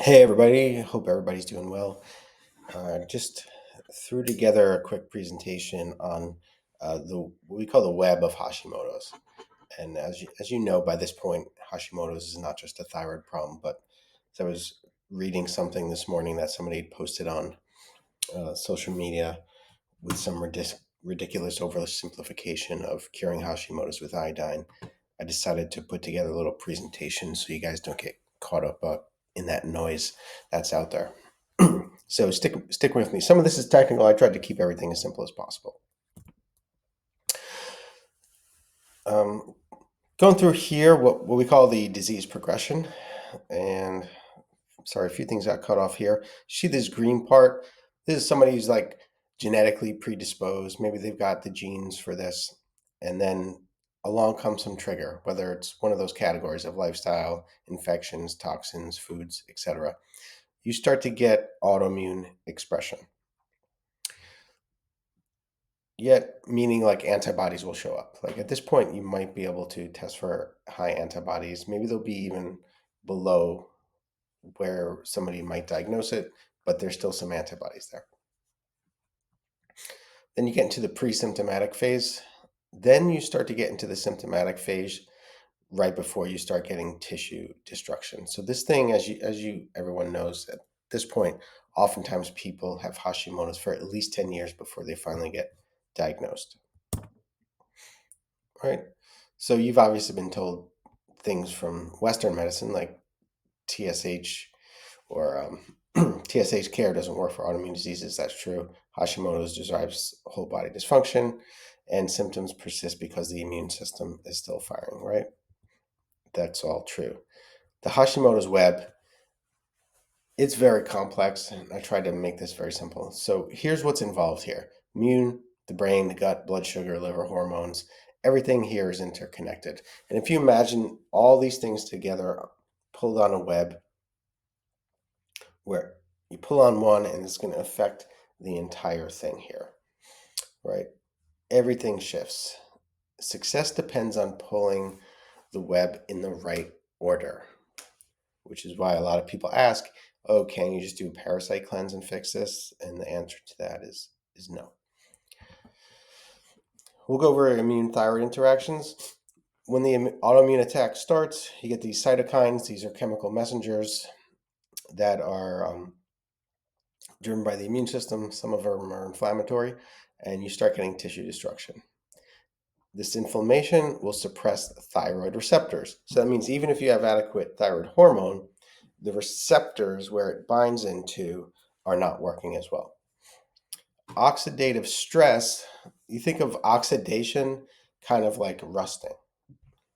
Hey everybody, hope everybody's doing well. Just threw together a quick presentation on the what we call the web of Hashimoto's. And as you know by this point, Hashimoto's is not just a thyroid problem, but as I was reading something this morning that somebody had posted on social media with some ridiculous oversimplification of curing Hashimoto's with iodine, I decided to put together a little presentation so you guys don't get caught up in that noise that's out there. So stick with me. Some of this is technical. I tried to keep everything as simple as possible. Um, Going through here, what we call the disease progression, and sorry, a few things got cut off here. See this green part? This is somebody who's like genetically predisposed. Maybe they've got the genes for this, and then along comes some trigger, whether it's one of those categories of lifestyle, infections, toxins, foods, etc. You start to get autoimmune expression. Yet, meaning like antibodies will show up. Like at this point, you might be able to test for high antibodies. Maybe they'll be even below where somebody might diagnose it, but there's still some antibodies there. Then you get into the pre-symptomatic phase. Then you start to get into the symptomatic phase right before you start getting tissue destruction. So this thing, as you everyone knows at this point, oftentimes people have Hashimoto's for at least 10 years before they finally get diagnosed. Right? So you've obviously been told things from Western medicine like TSH or TSH care doesn't work for autoimmune diseases. That's true. Hashimoto's derives whole body dysfunction, and symptoms persist because the immune system is still firing, right? That's all true. The Hashimoto's web, it's very complex, and I tried to make this very simple. So here's what's involved here. Immune, the brain, the gut, blood sugar, liver, hormones, everything here is interconnected. And if you imagine all these things together pulled on a web, where you pull on one and it's going to affect the entire thing here, right? Everything shifts. Success depends on pulling the web in the right order, which is why a lot of people ask, oh, can you just do a parasite cleanse and fix this? And the answer to that is no. We'll go over immune thyroid interactions. When the autoimmune attack starts, you get these cytokines. These are chemical messengers that are driven by the immune system. Some of them are inflammatory, and you start getting tissue destruction. This inflammation will suppress thyroid receptors. So that means even if you have adequate thyroid hormone, the receptors where it binds into are not working as well. Oxidative stress, you think of oxidation kind of like rusting.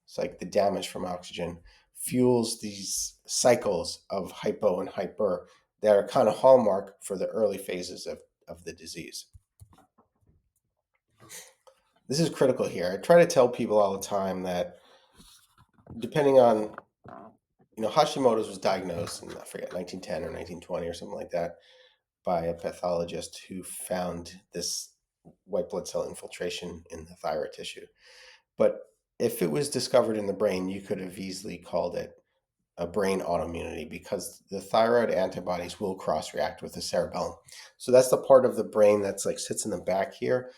It's like the damage from oxygen fuels these cycles of hypo and hyper that are kind of hallmark for the early phases of the disease. This is critical here. I try to tell people all the time that depending on, Hashimoto's was diagnosed in, I forget, 1910 or 1920 or something like that by a pathologist who found this white blood cell infiltration in the thyroid tissue. But if it was discovered in the brain, you could have easily called it a brain autoimmunity because the thyroid antibodies will cross-react with the cerebellum. So that's the part of the brain that's like sits in the back here.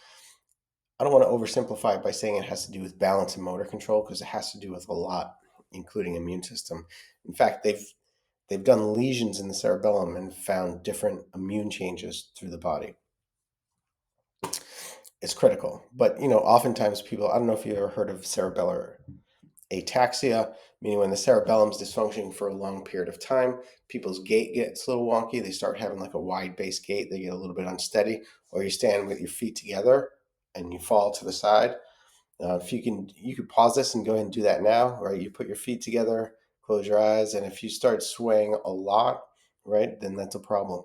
I don't want to oversimplify it by saying it has to do with balance and motor control because it has to do with a lot, including immune system. In fact, they've done lesions in the cerebellum and found different immune changes through the body. It's critical. But, oftentimes people, I don't know if you ever heard of cerebellar ataxia, meaning when the cerebellum is dysfunctioning for a long period of time, people's gait gets a little wonky. They start having like a wide base gait. They get a little bit unsteady, or you stand with your feet together and you fall to the side. If you could pause this and go ahead and do that now, right? You put your feet together, close your eyes, and if you start swaying a lot, right, then that's a problem.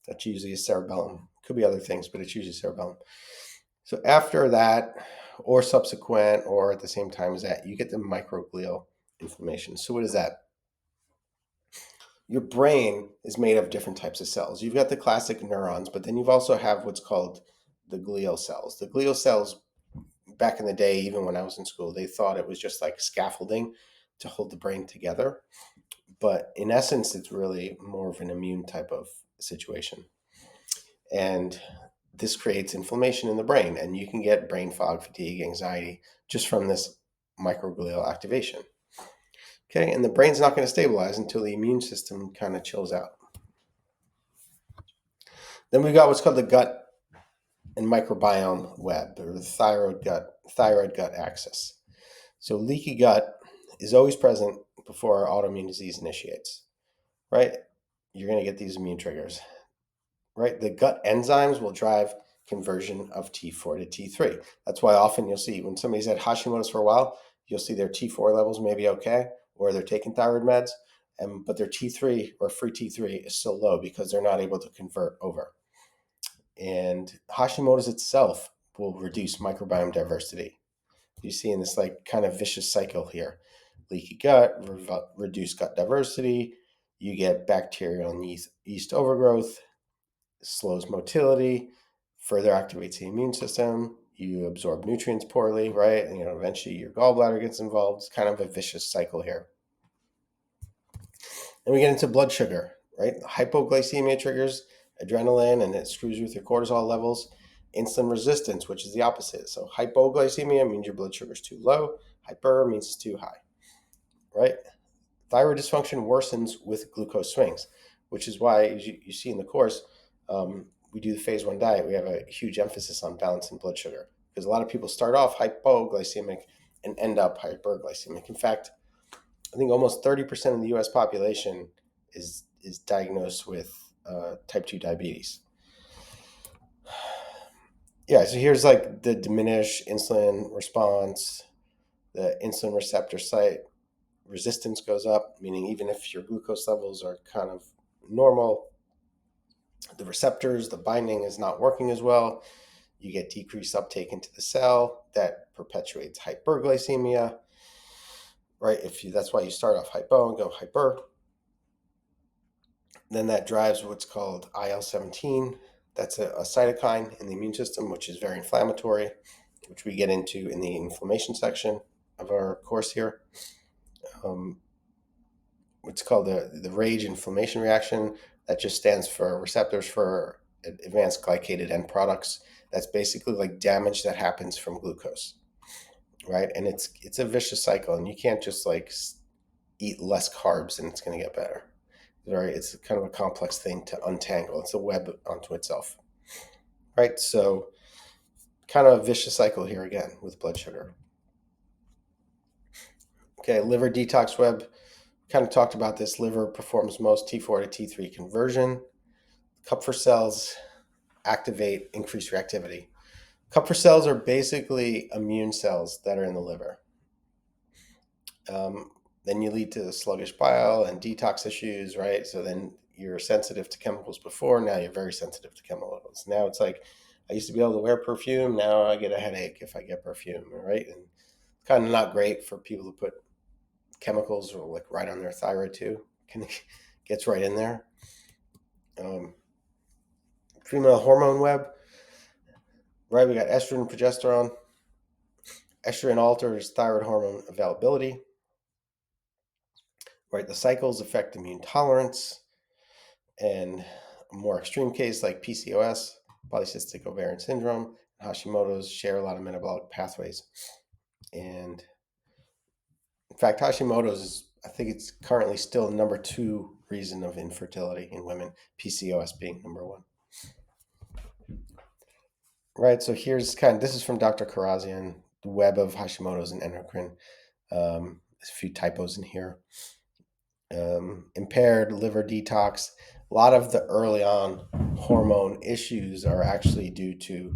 That's usually a cerebellum. Could be other things, but it's usually cerebellum. So after that, or subsequent, or at the same time as that, you get the microglial inflammation. So what is that? Your brain is made of different types of cells. You've got the classic neurons, but then you've also have what's called the glial cells. The glial cells, back in the day, even when I was in school, they thought it was just like scaffolding to hold the brain together. but in essence, it's really more of an immune type of situation. And this creates inflammation in the brain, and you can get brain fog, fatigue, anxiety just from this microglial activation. Okay, and the brain's not going to stabilize until the immune system kind of chills out. Then we've got what's called the gut and microbiome web, or the thyroid gut axis. So leaky gut is always present before our autoimmune disease initiates, right? You're going to get these immune triggers, right? The gut enzymes will drive conversion of T4 to T3. That's why often you'll see when somebody's had Hashimoto's for a while, you'll see their T4 levels may be okay, or they're taking thyroid meds, but their T3 or free T3 is still low because they're not able to convert over. And Hashimoto's itself will reduce microbiome diversity. You see in this like kind of vicious cycle here. Leaky gut, reduced gut diversity, you get bacterial and yeast overgrowth, slows motility, further activates the immune system, you absorb nutrients poorly, right? And eventually your gallbladder gets involved. It's kind of a vicious cycle here. Then we get into blood sugar, right? Hypoglycemia triggers adrenaline and it screws with your cortisol levels. Insulin resistance, which is the opposite. So hypoglycemia means your blood sugar is too low. Hyper means it's too high, right? Thyroid dysfunction worsens with glucose swings, which is why, as you see in the course, we do the phase 1 diet. We have a huge emphasis on balancing blood sugar because a lot of people start off hypoglycemic and end up hyperglycemic. In fact, I think almost 30% of the U.S. population is diagnosed with type 2 diabetes. Yeah, so here's like the diminished insulin response, the insulin receptor site resistance goes up, meaning even if your glucose levels are kind of normal, the receptors, the binding is not working as well. You get decreased uptake into the cell that perpetuates hyperglycemia, right? That's why you start off hypo and go hyper. Then that drives what's called IL-17. That's a cytokine in the immune system, which is very inflammatory, which we get into in the inflammation section of our course here. What's called the RAGE inflammation reaction. That just stands for receptors for advanced glycated end products. That's basically like damage that happens from glucose, right? And it's a vicious cycle, and you can't just like eat less carbs and it's going to get better. Right? It's kind of a complex thing to untangle. It's a web unto itself, right? So kind of a vicious cycle here again with blood sugar. Okay, liver detox web. Kind of talked about this. Liver performs most T4 to T3 conversion. Kupffer cells activate increased reactivity. Kupffer cells are basically immune cells that are in the liver. Then you lead to sluggish bile and detox issues, right? So then you're sensitive to chemicals before, now you're very sensitive to chemicals. Now it's like, I used to be able to wear perfume, now I get a headache if I get perfume, right? And it's kind of not great for people to put chemicals or like right on their thyroid too. Gets right in there. Female hormone web, right? We got estrogen and progesterone. Estrogen alters thyroid hormone availability. Right, the cycles affect immune tolerance, and a more extreme case like PCOS, polycystic ovarian syndrome, and Hashimoto's share a lot of metabolic pathways. And in fact, Hashimoto's is, I think it's currently still number 2 reason of infertility in women, PCOS being number 1. Right, so here's this is from Dr. Karazian, the web of Hashimoto's and endocrine. There's a few typos in here. Impaired liver detox. A lot of the early on hormone issues are actually due to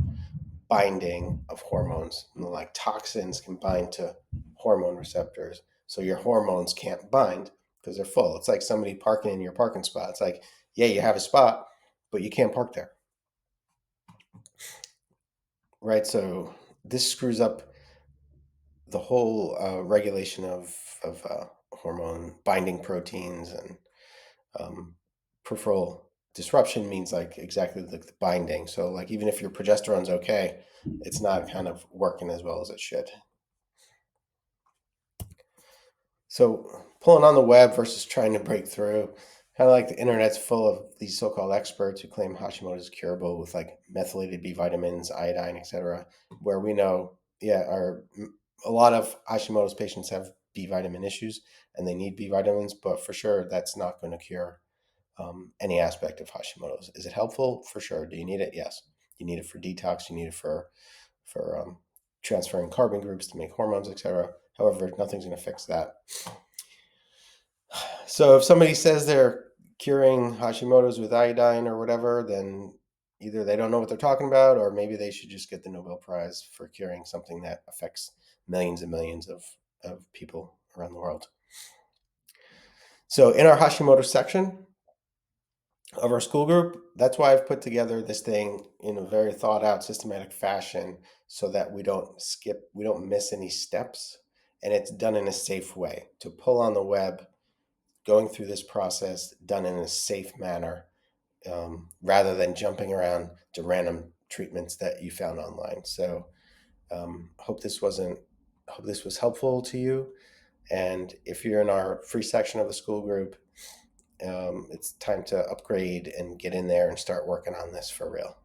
binding of hormones. Like toxins can bind to hormone receptors, so your hormones can't bind because they're full. It's like somebody parking in your parking spot. It's like, yeah, you have a spot, but you can't park there, right? So this screws up the whole regulation of hormone binding proteins, and peripheral disruption means like exactly like the binding. So like even if your progesterone's okay, it's not kind of working as well as it should. So pulling on the web versus trying to break through. Kind of like the internet's full of these so-called experts who claim Hashimoto is curable with like methylated B vitamins, iodine, etc. Where we know, yeah, a lot of Hashimoto's patients have B vitamin issues and they need B vitamins, but for sure that's not going to cure any aspect of Hashimoto's. Is it helpful? For sure. Do you need it? Yes. You need it for detox. You need it for transferring carbon groups to make hormones, etc. However, nothing's going to fix that. So if somebody says they're curing Hashimoto's with iodine or whatever, then either they don't know what they're talking about, or maybe they should just get the Nobel Prize for curing something that affects millions and millions of people around the world. So in our Hashimoto section of our school group, that's why I've put together this thing in a very thought out, systematic fashion so that we don't miss any steps, and it's done in a safe way. To pull on the web, going through this process done in a safe manner, rather than jumping around to random treatments that you found online. So hope this was helpful to you. And if you're in our free section of the school group, it's time to upgrade and get in there and start working on this for real.